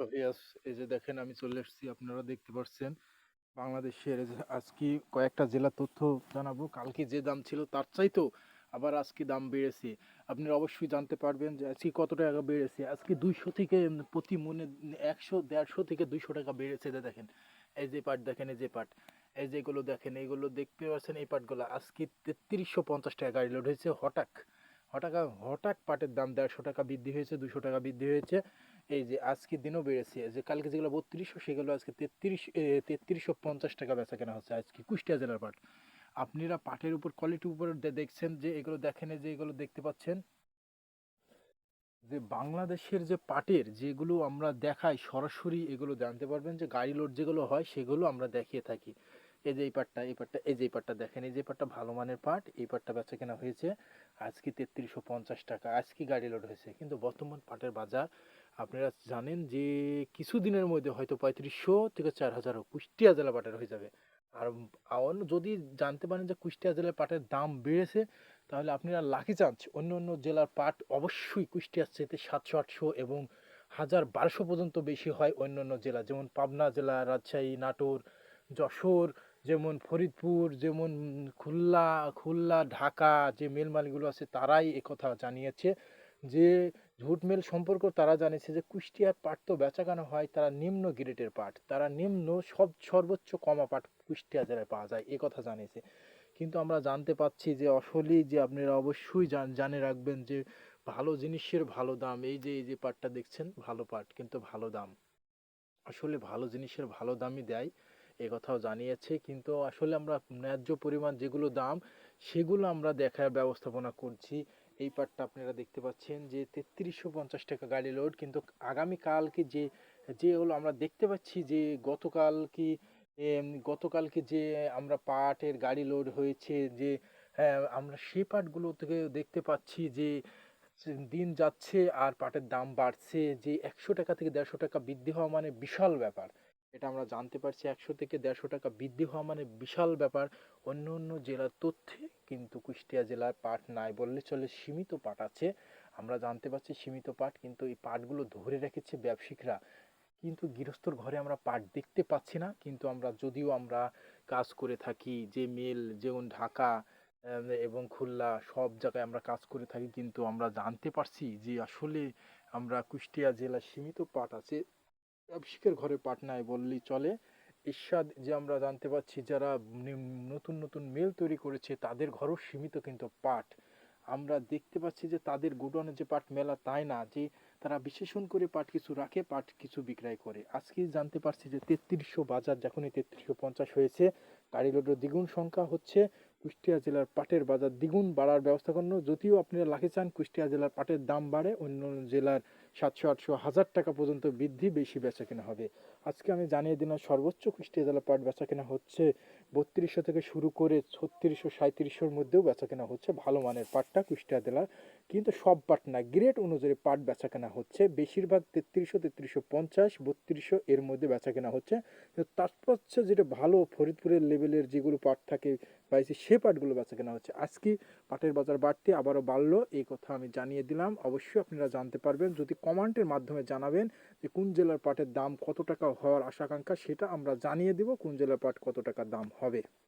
তো ইয়েস, এই যে দেখেন আমি চলে এসেছি, আপনারা দেখতে পাচ্ছেন বাংলাদেশের এই যে আজকে কয়েকটা জেলা তথ্য জানাবো। কালকে যে দাম ছিল তার চাইতেও আবার আজকে দাম বেড়েছে। আপনারা অবশ্যই জানতে পারবেন যে আজকে কত টাকা বেড়েছে। আজকে 200 থেকে প্রতি মনে 100 150 থেকে 200 টাকা বেড়েছে। যে দেখেন এই যে পাট দেখেন, এই যে পাট, এই যেগুলো দেখেন, এইগুলো দেখতে পাচ্ছেন, এই পাটগুলো আজকে 3350 টাকা গাড়ি লোড হয়েছে। হঠাৎ হঠাৎ হঠাৎ পাটের দাম 150 টাকা বৃদ্ধি হয়েছে, 200 টাকা বৃদ্ধি হয়েছে। এই যে আজকের দিনও বেড়েছে, যে কালকে যেগুলো 3200 সেগুলো আজকে 3350 টাকা বেচা কেনা হচ্ছে আজকে কুষ্টিয়া জেলার পাট। আপনারা পাটের উপর কোয়ালিটির উপর দেখছেন, যে এগুলো দেখেন, এই যে এগুলো দেখতে পাচ্ছেন, যে বাংলাদেশের যে পাটের যেগুলো আমরা দেখাই সরাসরি, এগুলো জানতে পারবেন যে গাড়ি লোড যেগুলো হয় সেগুলো আমরা দেখিয়ে থাকি। এই যে এই পাটটা, এই পাটটা, এই যে এই পাটটা দেখেন, এই যে পাটটা ভালো মানের পাট, এই পাটটা বেচা কেনা হয়েছে আজকে 3350 টাকা, আজকে গাড়ি লোড হয়েছে। কিন্তু বর্তমান পাটের বাজার আপনারা জানেন যে কিছুদিনের মধ্যে হয়তো 3500 থেকে 4000 কুষ্টিয়া জেলা পাটের হয়ে যাবে। আর অন্য যদি জানতে পারেন যে কুষ্টিয়া জেলার পাটের দাম বেড়েছে, তাহলে আপনারা লাকি চান্স, অন্য অন্য জেলার পাট অবশ্যই কুষ্টিয়ার চাইতে 700 800 এবং 1000 1200 পর্যন্ত বেশি হয় অন্য অন্য জেলা, যেমন পাবনা জেলা, রাজশাহী, নাটোর, যশোর, যেমন ফরিদপুর, যেমন খুলনা, ঢাকা, যে মেল মালিকগুলো আছে তারাই একথা জানিয়েছে, যে ঝুট মেল সম্পর্ক তারা জানিয়েছে যে কুষ্টিয়ার পাট তো বেচাকেনা হয়, তারা নিম্ন গ্রেডের পাট, তারা নিম্ন সর্বোচ্চ কমা পাট কুষ্টিয়া জেলায় পাওয়া যায়, এ কথা জানিয়েছে। কিন্তু আমরা জানতে পাচ্ছি যে আসলেই যে আপনারা অবশ্যই জানে রাখবেন যে ভালো জিনিসের ভালো দাম। এই যে পাটটা দেখছেন, ভালো পাট কিন্তু ভালো দাম। আসলে ভালো জিনিসের ভালো দামই দেয়, এ কথাও জানিয়েছে। কিন্তু আসলে আমরা ন্যায্য পরিমাণ যেগুলো দাম সেগুলো আমরা দেখার ব্যবস্থাপনা করছি। এই পাটটা আপনারা দেখতে পাচ্ছেন যে 3350 টাকা গাড়ি লোড, কিন্তু আগামীকালকে যে যে হলো আমরা দেখতে পাচ্ছি যে গতকালকে যে আমরা পাটের গাড়ি লোড হয়েছে, যে হ্যাঁ আমরা সেই পাটগুলো থেকে দেখতে পাচ্ছি যে দিন যাচ্ছে আর পাটের দাম বাড়ছে, যে 100 টাকা থেকে 150 টাকা বৃদ্ধি হওয়া মানে বিশাল ব্যাপার। এটা আমরা জানতে পারছি, 100 থেকে 150 টাকা বৃদ্ধি হওয়া মানে বিশাল ব্যাপার। অন্য অন্য জেলার তথ্যে কিন্তু কুষ্টিয়া জেলার পাট নাই বললে চলে, সীমিত পাট আছে। আমরা জানতে পারছি সীমিত পাট, কিন্তু এই পাটগুলো ধরে রেখেছে ব্যবসায়িকরা। কিন্তু গৃহস্থর ঘরে আমরা পাট দেখতে পাচ্ছি না। কিন্তু আমরা যদিও আমরা কাজ করে থাকি, যে মিল যেমন ঢাকা এবং খুলনা সব জায়গায় আমরা কাজ করে থাকি, কিন্তু আমরা জানতে পারছি যে আসলে আমরা কুষ্টিয়া জেলা সীমিত পাট আছে, ব্যবসায়িকের ঘরে পাট নাই বললেই চলে। ঈর্ষাদ যে আমরা জানতে পারছি যারা নতুন নতুন মিল তৈরি করেছে তাদের ঘরও সীমিত কিন্তু পাট। আমরা দেখতে পাচ্ছি যে তাদের গোডাউনে যে পাট মেলা তাই না, যে তারা বিশেষণ করে পাট কিছু রাখে, পাট কিছু বিক্রয় করে। আজকে জানতে পারছি যে 3300 বাজার যখনই 3350 হয়েছে, গাড়ি লোডের দ্বিগুণ সংখ্যা হচ্ছে। কুষ্টিয়া জেলার পাটের বাজার দ্বিগুণ বাড়ার ব্যবস্থা করুন। যদিও আপনারা লাখে চান কুষ্টিয়া জেলার পাটের দাম বাড়ে, অন্য জেলার 700 800 1000 টাকা পর্যন্ত বৃদ্ধি, বেশি বেচা কেনা হবে। আজকে আমি জানিয়ে দিলাম সর্বোচ্চ কুষ্টিয়া জেলা পাট বেচা কেনা হচ্ছে 3200 থেকে শুরু করে 3600 3700-র মধ্যেও বেচা কেনা হচ্ছে ভালো মানের পাটটা কুষ্টিয়া জেলার। কিন্তু সব পাট না, গ্রেড অনুযায়ী পাট বেচা কেনা হচ্ছে, বেশিরভাগ 3300 3350 3200 এর মধ্যে বেচা কেনা হচ্ছে। তারপর হচ্ছে যেটা ভালো ফরিদপুরের লেভেলের যেগুলো পাট থাকে পাইছি, সে পাটগুলো বেচা কেনা হচ্ছে। আজকে পাটের বাজার বাড়তে আবারও বাড়লো, এই কথা আমি জানিয়ে দিলাম। অবশ্যই আপনারা জানতে পারবেন, যদি কমেন্টের মাধ্যমে জানাবেন যে কোন জেলার পাটের দাম কত টাকা হওয়ার আশাকাঙ্ক্ষা, সেটা আমরা জানিয়ে দিব কোন জেলার পাট কত টাকা দাম হবে।